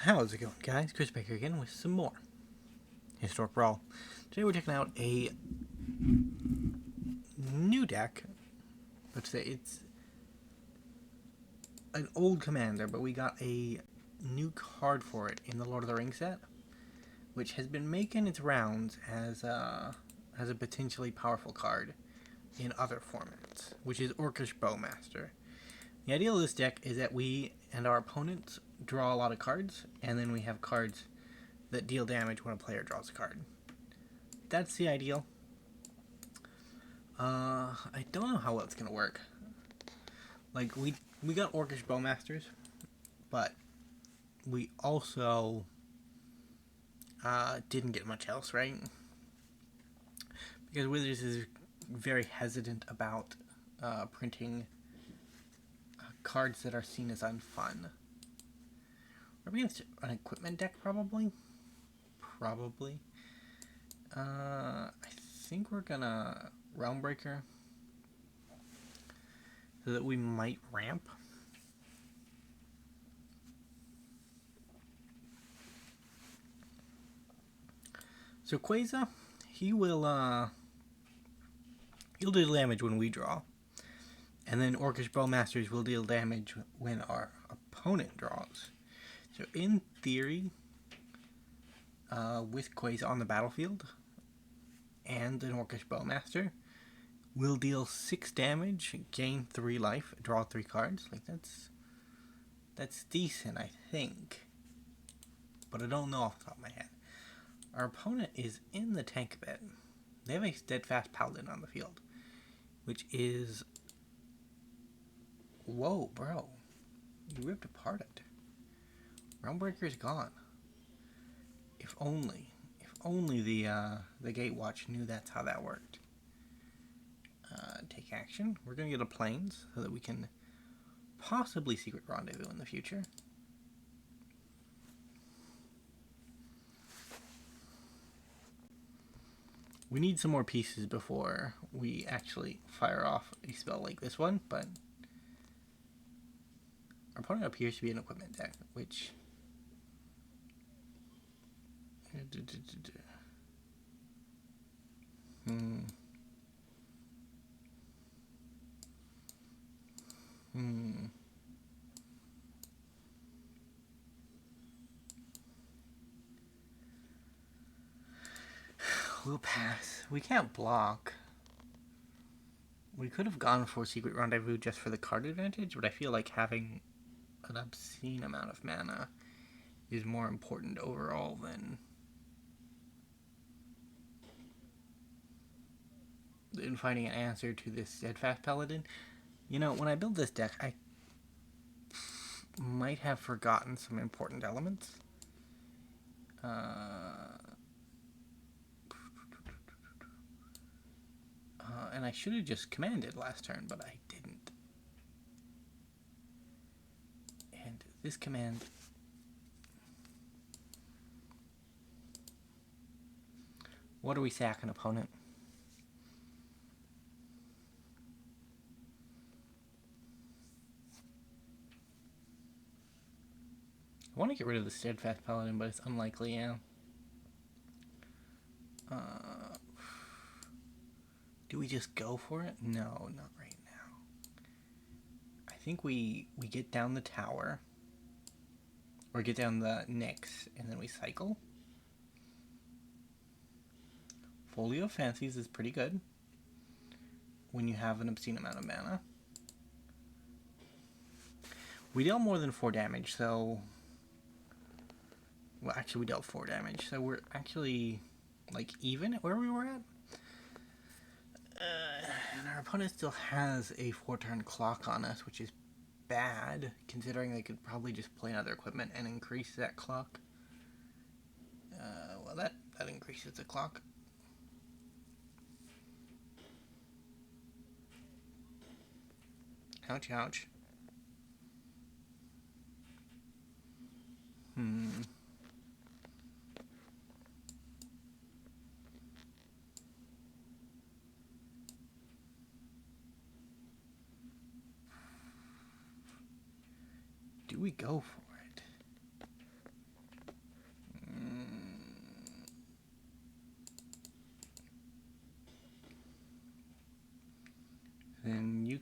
How's it going, guys? Chris Baker again with some more Historic Brawl. Today we're checking out a new deck. Let's say it's an old commander, but we got a new card for it in the Lord of the Rings set, which has been making its rounds as a potentially powerful card in other formats, which is Orcish Bowmaster. The idea of this deck is that we and our opponents draw a lot of cards, and then we have cards that deal damage when a player draws a card. That's the ideal. I don't know how well it's going to work. Like, we got Orcish Bowmasters, but we also didn't get much else, right? Because Wizards is very hesitant about printing cards that are seen as unfun. Are we against an equipment deck, probably? Probably. I think we're gonna Realmbreaker so that we might ramp. So A-Queza, he'll deal damage when we draw. And then Orcish Bowmasters will deal damage when our opponent draws. So in theory, with A-Queza on the battlefield and an Orcish Bowmaster, we'll deal 6 damage, gain 3 life, draw 3 cards. Like, that's decent, I think. But I don't know off the top of my head. Our opponent is in the tank bed. They have a Steadfast Paladin on the field, which is... Whoa, bro. You ripped apart it. Realmbreaker's gone. If only the Gatewatch knew that's how that worked. Take action. We're going to get a Plains so that we can possibly Secret Rendezvous in the future. We need some more pieces before we actually fire off a spell like this one, but our opponent appears to be an equipment deck, which... We'll pass. We can't block. We could have gone for Secret Rendezvous just for the card advantage, but I feel like having an obscene amount of mana is more important overall than finding an answer to this Steadfast Paladin. You know, when I build this deck, I might have forgotten some important elements. And I should have just commanded last turn, but I didn't. And this command... What do we sack an opponent? I want to get rid of the Steadfast Paladin, but it's unlikely, yeah. Do we just go for it? No, not right now. I think we get down the tower. Or get down the Nyx, and then we cycle. Folio of Fancies is pretty good when you have an obscene amount of mana. We dealt more than 4 damage, so... Well, actually, we dealt 4 damage, so we're actually, like, even at where we were at. And our opponent still has a 4-turn clock on us, which is bad, considering they could probably just play another equipment and increase that clock. Well, that increases the clock. Ouch, ouch. Do we go for it?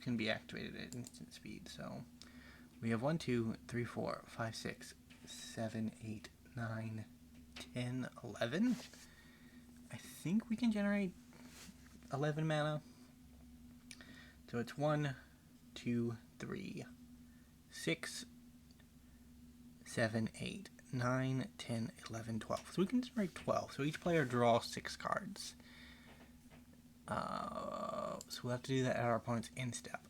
can be activated at instant speed. So we have 1, 2, 3, 4, 5, 6, 7, 8, 9, 10, 11. I think we can generate 11 mana. So it's 1, 2, 3, 6, 7, 8, 9, 10, 11, 12. So we can generate 12. So each player draws 6 cards. So we'll have to do that at our opponent's end step.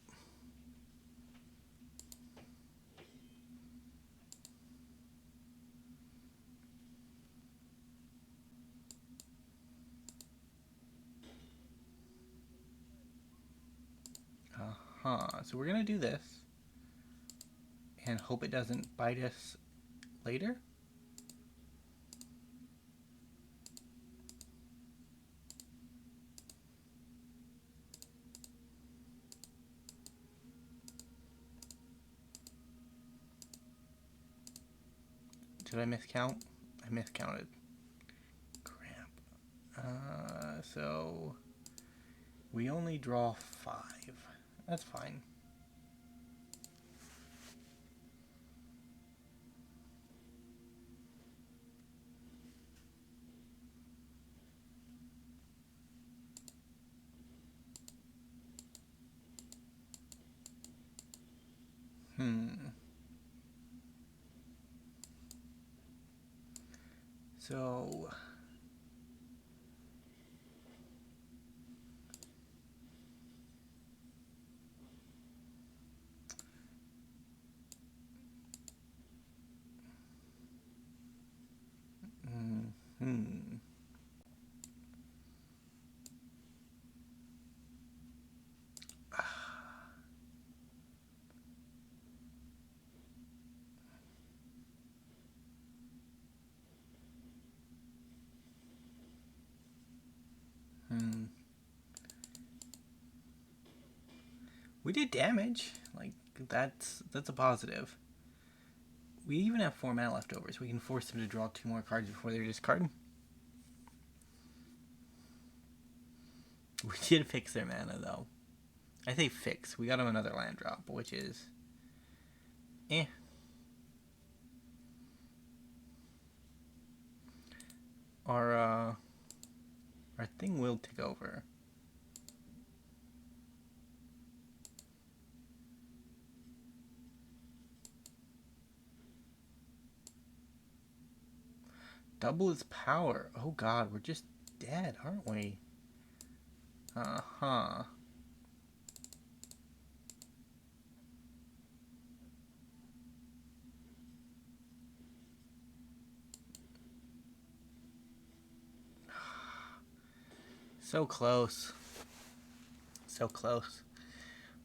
So we're going to do this and hope it doesn't bite us later. Did I miscount? I miscounted. Crap. So we only draw 5. That's fine. So we did damage. Like that's a positive. We even have 4 mana left over, so we can force them to draw 2 more cards before they're discarded. We did fix their mana though. I say fix. We got them another land drop, which is Our thing will take over. Double its power. Oh god, we're just dead, aren't we? So close. So close.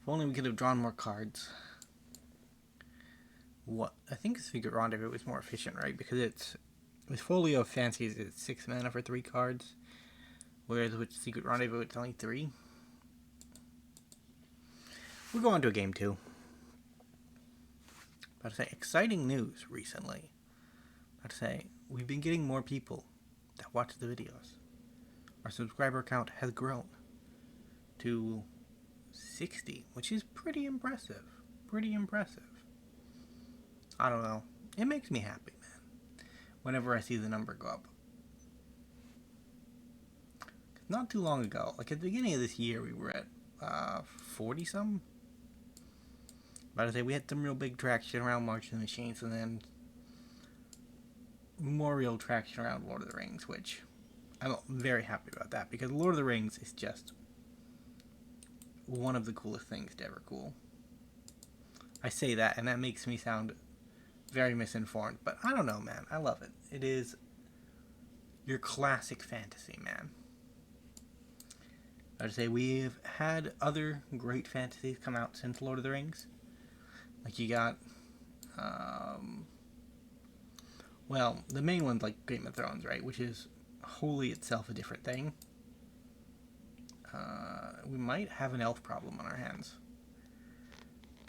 If only we could have drawn more cards. What? I think Secret Rendezvous was more efficient, right? Because it's with Folio of Fancies, it's 6 mana for 3 cards, whereas with Secret Rendezvous, it's only 3. We're going to a game 2. About to say, exciting news recently. About to say, we've been getting more people that watch the videos. Our subscriber count has grown to 60, which is pretty impressive. Pretty impressive. I don't know. It makes me happy, man, whenever I see the number go up. Not too long ago, like at the beginning of this year, we were at 40-some. About to say, we had some real big traction around March of the Machines, and then more real traction around Lord of the Rings, which I'm very happy about that, because Lord of the Rings is just one of the coolest things to ever cool. I say that, and that makes me sound very misinformed, but I don't know, man. I love it. It is your classic fantasy, man. I'd say we've had other great fantasies come out since Lord of the Rings. Like you got, well, the main one's like Game of Thrones, right? Which is wholly itself a different thing. We might have an elf problem on our hands.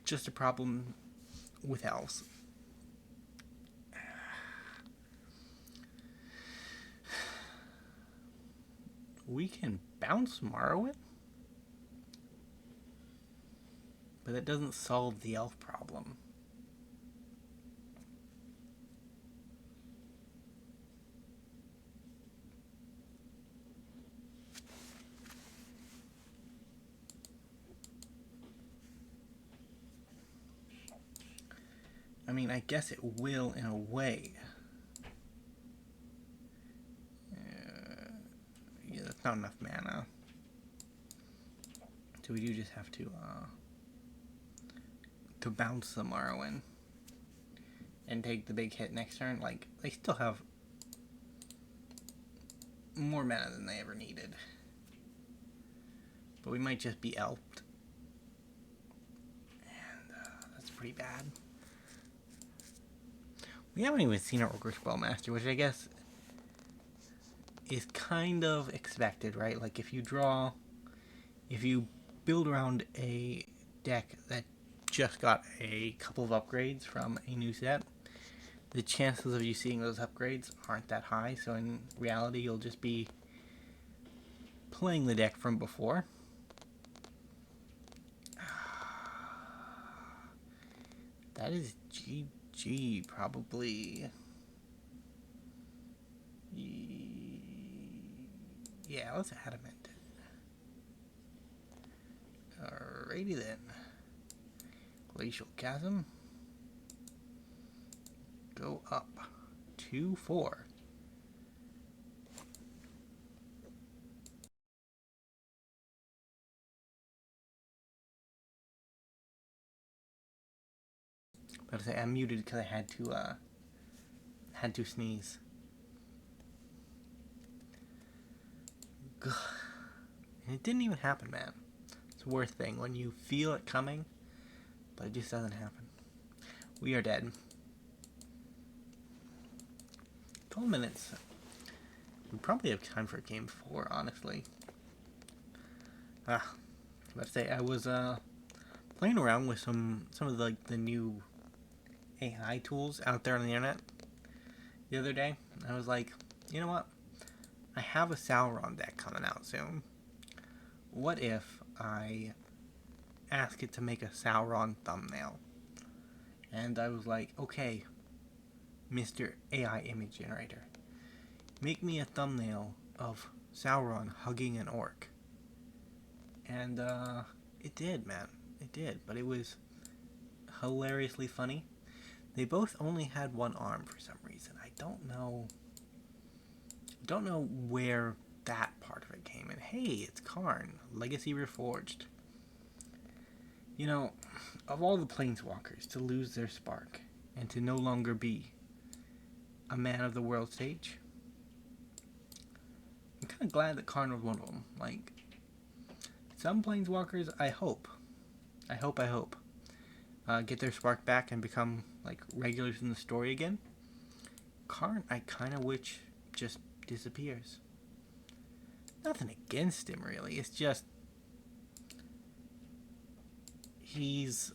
Just a problem with elves. We can bounce Morrowind? but it doesn't solve the elf problem. I mean, I guess it will in a way. Yeah, that's not enough mana. So we do just have to bounce the Morrowind and take the big hit next turn. Like, they still have more mana than they ever needed. But we might just be elfed. And that's pretty bad. We haven't even seen our Orcish Bowmaster, which I guess is kind of expected, right? Like, if you build around a deck that just got a couple of upgrades from a new set, the chances of you seeing those upgrades aren't that high, so in reality you'll just be playing the deck from before. That is GG, probably. Yeah, let's adamant. Alrighty then. Glacial Chasm. Go up. 2-4. But I'm muted because I had to sneeze. And it didn't even happen, man. It's the worst thing when you feel it coming, but it just doesn't happen. We are dead. 12 minutes. We probably have time for game 4, honestly. Let's say I was playing around with some of the new AI tools out there on the internet the other day. I was like, you know what? I have a Sauron deck coming out soon. What if I ask it to make a Sauron thumbnail? And I was like, okay, Mr. AI image generator, make me a thumbnail of Sauron hugging an orc. And it did, man. It did, but it was hilariously funny. They both only had one arm for some reason. I don't know where that part of it came in. Hey, it's Karn, Legacy Reforged. You know, of all the planeswalkers to lose their spark and to no longer be a man of the world stage, I'm kind of glad that Karn was one of them. Like, some planeswalkers, I hope, get their spark back and become like regulars in the story again. Karn, I kind of wish just disappears. Nothing against him, really. It's just he's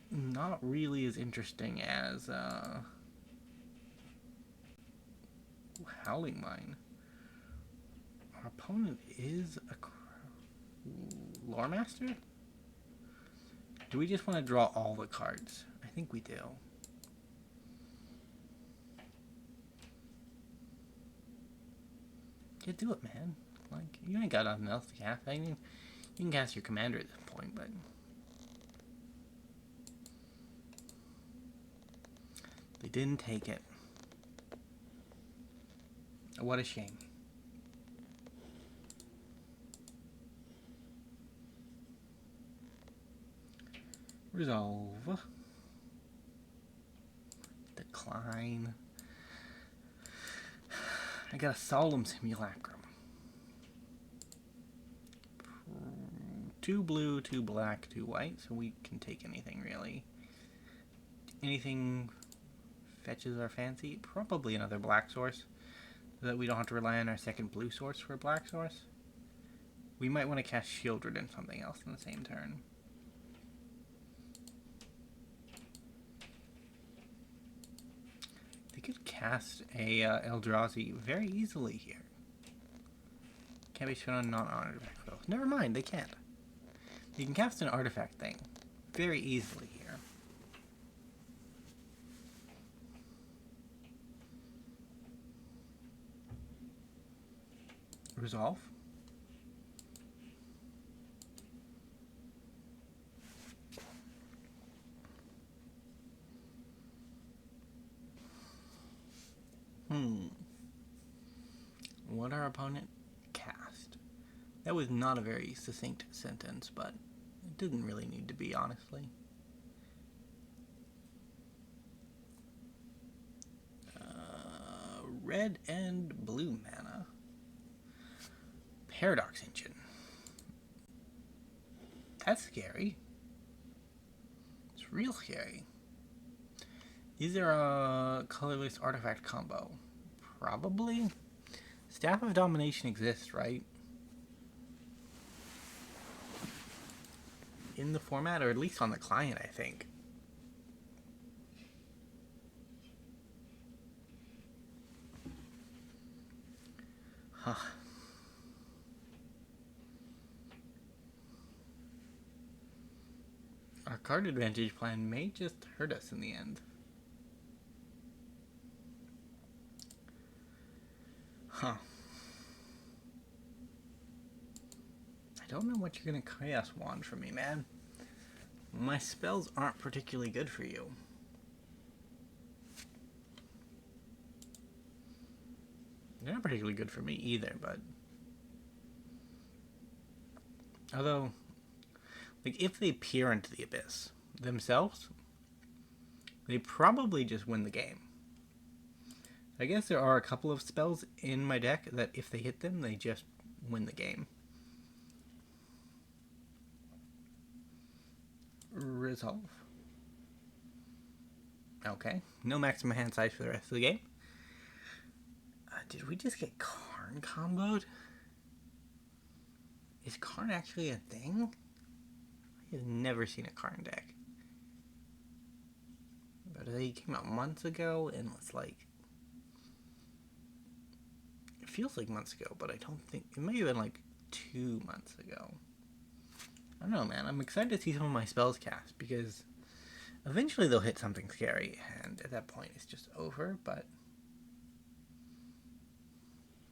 not really as interesting as Howling Mine. Our opponent is a Lore Master? Do we just want to draw all the cards? I think we do. Yeah, do it, man. Like, you ain't got nothing else to cast. I mean, you can cast your commander at this point, but they didn't take it. What a shame. Resolve. Decline. I got a Solemn Simulacrum. 2 blue, 2 black, 2 white, so we can take anything really. Anything fetches our fancy? Probably another black source, so that we don't have to rely on our second blue source for a black source. We might want to cast Sheoldred and something else in the same turn. They could cast a Eldrazi very easily here. Can't be shown on non-honored backfill. Never mind, they can't. You can cast an artifact thing very easily here. Resolve. What our opponent cast. That was not a very succinct sentence, but it didn't really need to be, honestly. Red and blue mana. Paradox Engine. That's scary. It's real scary. Is there a colorless artifact combo? Probably. Staff of Domination exists, right? In the format, or at least on the client, I think. Huh. Our card advantage plan may just hurt us in the end. Huh. I don't know what you're gonna Chaos Wand from me, man. My spells aren't particularly good for you. They're not particularly good for me either, but... Although, like, if they peer into the abyss themselves, they probably just win the game. I guess there are a couple of spells in my deck that if they hit them, they just win the game. Resolve. Okay, no maximum hand size for the rest of the game. Did we just get Karn comboed? Is Karn actually a thing? I have never seen a Karn deck. But they came out months ago, and it's like... It feels like months ago, but I don't think... It may have been like 2 months ago. I don't know, man. I'm excited to see some of my spells cast, because eventually they'll hit something scary, and at that point it's just over, but...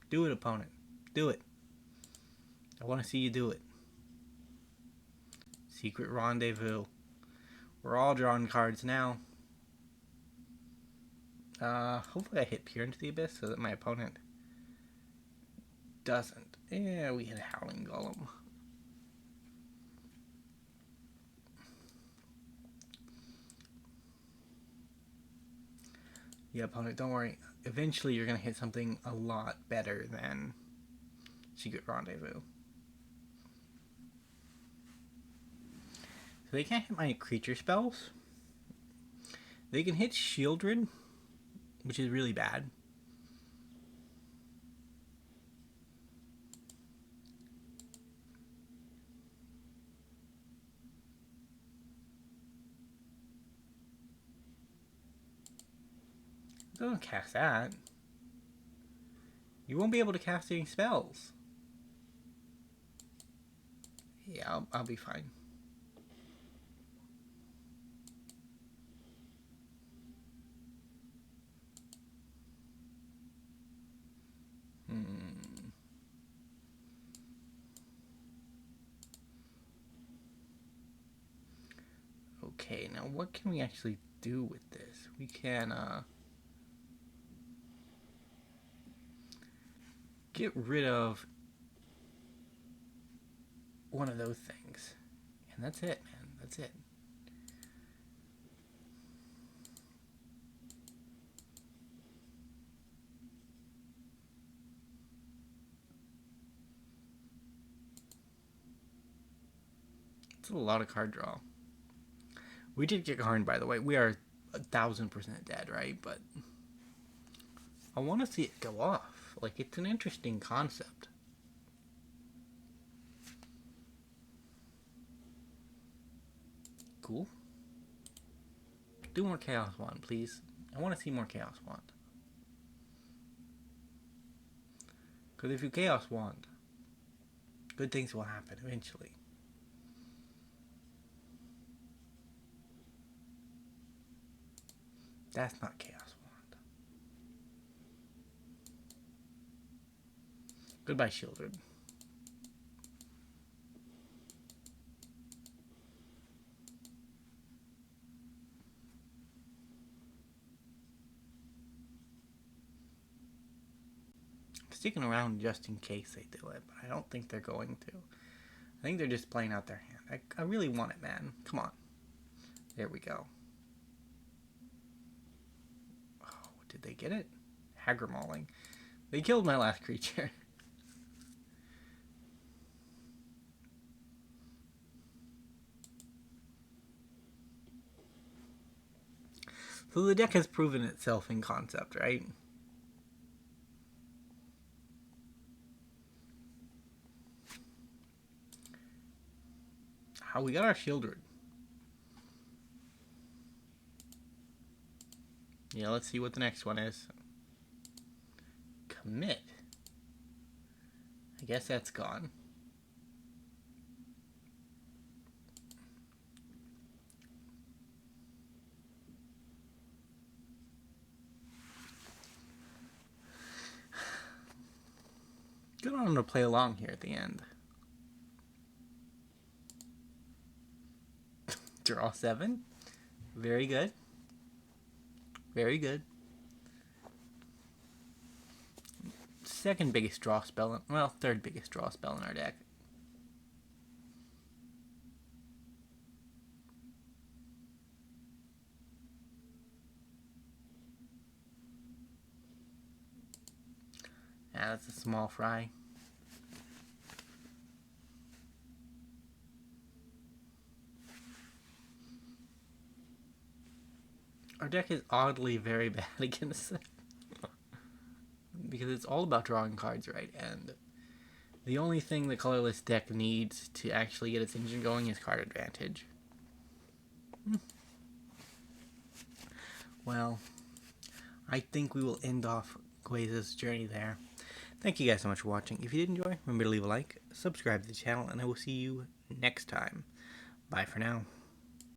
Do it, opponent. Do it. I want to see you do it. Secret Rendezvous. We're all drawing cards now. Hopefully I hit Peer into the Abyss so that my opponent doesn't. Yeah, we hit a Howling Golem. Yeah, opponent, don't worry. Eventually you're going to hit something a lot better than Secret Rendezvous. So they can't hit my creature spells. They can hit Sheoldred, which is really bad. Don't cast that. You won't be able to cast any spells. Yeah, I'll be fine. Okay, now what can we actually do with this? We can, get rid of one of those things. And that's it, man. That's it. It's a lot of card draw. We did get Karn, by the way. We are 1000% dead, right? But I want to see it go off. Like, it's an interesting concept. Cool. Do more Chaos Wand, please. I want to see more Chaos Wand. Because if you Chaos Wand, good things will happen eventually. That's not Chaos Wand. Goodbye, Sheoldred. Sticking around just in case they do it, but I don't think they're going to. I think they're just playing out their hand. I really want it, man. Come on. There we go. Oh, did they get it? Hagramaling. They killed my last creature. So the deck has proven itself in concept, right? How we got our Sheoldred. Yeah, let's see what the next one is. Commit. I guess that's gone. Good on them to play along here at the end. Draw 7. Very good. Very good. Second biggest draw spell, well, third biggest draw spell in our deck. Yeah, that's a small fry. Our deck is oddly very bad against it. Because it's all about drawing cards, right? And the only thing the colorless deck needs to actually get its engine going is card advantage. Well, I think we will end off A-Queza's journey there. Thank you guys so much for watching. If you did enjoy, remember to leave a like, subscribe to the channel, and I will see you next time. Bye for now.